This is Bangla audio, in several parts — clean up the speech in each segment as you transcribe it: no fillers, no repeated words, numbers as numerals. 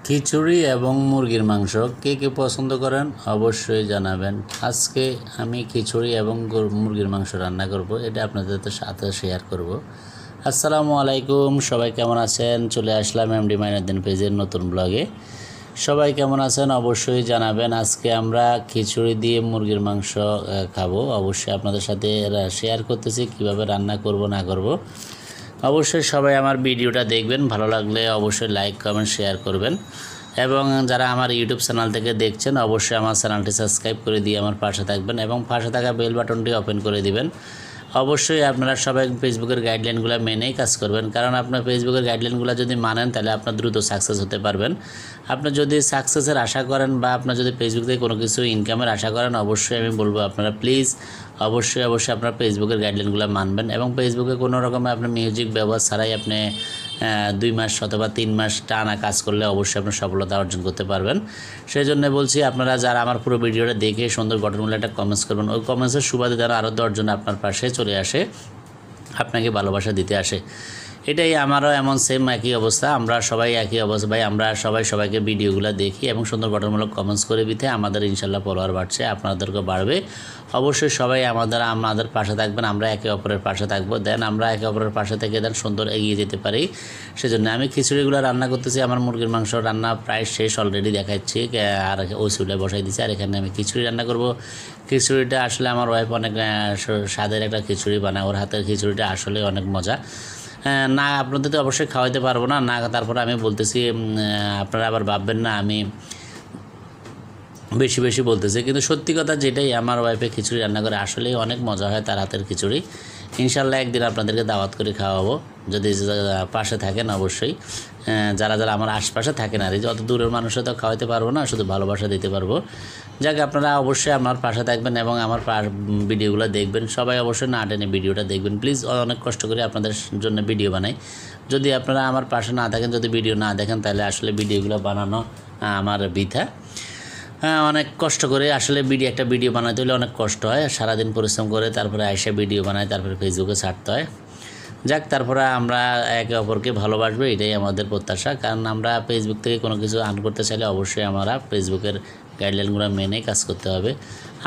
খিচুড়ি এবং মুরগির মাংস কে কে পছন্দ করেন অবশ্যই জানাবেন। আজকে আমি খিচুড়ি এবং মুরগির মাংস রান্না করব, এটা আপনাদের সাথে শেয়ার করব। আসসালামু আলাইকুম, সবাই কেমন আছেন? চলে আসলাম এমডি মাইনুদ্দিন পেজের নতুন ব্লগে। সবাই কেমন আছেন অবশ্যই জানাবেন। আজকে আমরা খিচুড়ি দিয়ে মুরগির মাংস খাবো, অবশ্যই আপনাদের সাথে শেয়ার করতেছি কিভাবে রান্না করব না করব। অবশ্যই সবাই আমার ভিডিওটা দেখবেন, ভালো লাগলে অবশ্যই লাইক কমেন্ট শেয়ার করবেন এবং যারা আমার ইউটিউব চ্যানেল থেকে দেখছেন অবশ্যই আমার চ্যানেলটি সাবস্ক্রাইব করে দিয়ে আমার পাশে থাকবেন এবং পাশে থাকা বেল বাটনটি ওপেন করে দিবেন। অবশ্যই আপনারা সবাই ফেসবুকের গাইডলাইনগুলো মেনেই কাজ করবেন, কারণ আপনার ফেসবুকের গাইডলাইনগুলো যদি মানেন তাহলে আপনার দ্রুত সাকসেস হতে পারবেন। আপনি যদি সাকসেসের আশা করেন বা আপনার যদি ফেসবুক থেকে কোনো কিছু ইনকামের আশা করেন, অবশ্যই আমি বলবো আপনারা প্লিজ অবশ্যই আপনার ফেসবুকের গাইডলাইনগুলো মানবেন এবং ফেসবুকে কোনো রকমের আপনি মিউজিক ব্যবহার ছাড়াই আপনি 2 মাস অথবা 3 মাস টানা কাজ করলে অবশ্যই আপনার সফলতা অর্জন করতে পারবেন। সেই জন্য বলছি, আপনারা যারা আমার পুরো ভিডিওটা দেখে সুন্দর গঠনমূলক একটা কমেন্টস করবেন, ওই কমেন্টসের সুবাদে যারা আরও 10 জন আপনার পাশে চলে আসে, আপনাকে ভালোবাসা দিতে আসে। এটাই আমারও এমন সেম একই অবস্থা, আমরা সবাই একই অবস্থা ভাই। আমরা সবাইকে ভিডিওগুলো দেখি এবং সুন্দর গঠনমূলক কমেন্টস করে দিতে আমাদের ইনশাল্লাহ ফলোয়ার বাড়ছে, আপনাদেরকেও বাড়বে। অবশ্যই সবাই আমাদের পাশে থাকবেন, আমরা একে অপরের পাশে থাকবো, দেন আমরা একে অপরের পাশে থেকে দেন সুন্দর এগিয়ে যেতে পারি। সেজন্য আমি খিচুড়িগুলো রান্না করতেছি। আমার মুরগির মাংস রান্না প্রায় শেষ, অলরেডি দেখাচ্ছি, আর ওই চুলে বসাই দিচ্ছি। আর এখানে আমি খিচুড়ি রান্না করব। খিচুড়িটা আসলে আমার ওয়াইফ অনেক স্বাদের একটা খিচুড়ি বানায়, ওর হাতের খিচুড়িটা আসলে অনেক মজা। না আপনাদের তো অবশ্যই খাওয়াইতে পারবো না, তারপরে আমি বলতেছি, আপনারা আবার ভাববেন না আমি বেশি বলতেছি, কিন্তু সত্যি কথা যেটাই, আমার ওয়াইফে খিচুড়ি রান্না করে আসলেই অনেক মজা হয় তার হাতের খিচুড়ি। ইনশাল্লাহ একদিন আপনাদেরকে দাওয়াত করে খাওয়াবো, যদি পাশে থাকেন অবশ্যই। যারা আমার আশপাশে থাকেন, আর যত দূরের মানুষে তো খাওয়াইতে পারবো না, শুধু ভালোবাসা দিতে পারবো। যাকে আপনারা অবশ্যই আমার পাশে থাকবেন এবং আমার ভিডিওগুলো দেখবেন। সবাই অবশ্যই না টেনে ভিডিওটা দেখবেন প্লিজ। অনেক কষ্ট করে আপনাদের জন্য ভিডিও বানাই। যদি আপনারা আমার পাশে না থাকেন, যদি ভিডিও না দেখেন, তাহলে আসলে ভিডিওগুলো বানানো আমার বৃথা। অনেক কষ্ট করে আসলে একটা ভিডিও বানাতে হলে অনেক কষ্ট হয়, সারাদিন পরিশ্রম করে তারপরে আইসা ভিডিও বানায়, তারপরে ফেসবুকে ছাড়তে হয়। যাক, তারপরে আমরা একে অপরকে ভালোবাসবো, এটাই আমাদের প্রত্যাশা। কারণ আমরা ফেসবুক থেকে কোনো কিছু আর্ন করতে চাইলে অবশ্যই আমরা ফেসবুকের গাইডলাইনগুলো মেনে কাজ করতে হবে।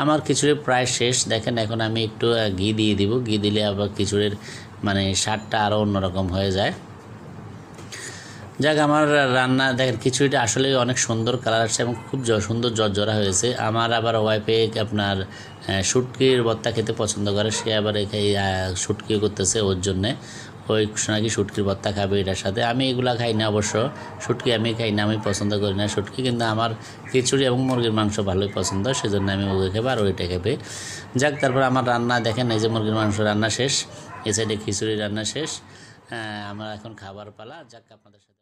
আমার খিচুড়ি প্রায় শেষ, দেখেন এখন আমি একটু ঘি দিয়ে দিব। ঘি দিলে আবার খিচুড়ির স্বাদটা আরও অন্যরকম হয়ে যায়। যাক, আমার রান্না দেখেন খিচুড়িটা আসলে অনেক সুন্দর কালার আসছে এবং খুব সুন্দর জর্জরা হয়েছে। আমার আবার ওয়াইফে আপনার শুটকির ভর্তা খেতে পছন্দ করে, সে আবার শুটকিও করতেছে ওর জন্যে। ওই নাকি শুটকির ভর্তা খাবে এটার সাথে। আমি এগুলা খাই না, অবশ্য শুটকি আমি খাই না, আমি পছন্দ করি না শুটকি, কিন্তু আমার খিচুড়ি এবং মুরগির মাংস ভালোই পছন্দ, সেজন্য আমি ওকে খাবো আর ওইটা খাবে। যাক, তারপর আমার রান্না দেখেন, এই যে মুরগির মাংস রান্না শেষ, এ সাইডে খিচুড়ি রান্না শেষ। আমার এখন খাবার পালা। যাক, আপনাদের সাথে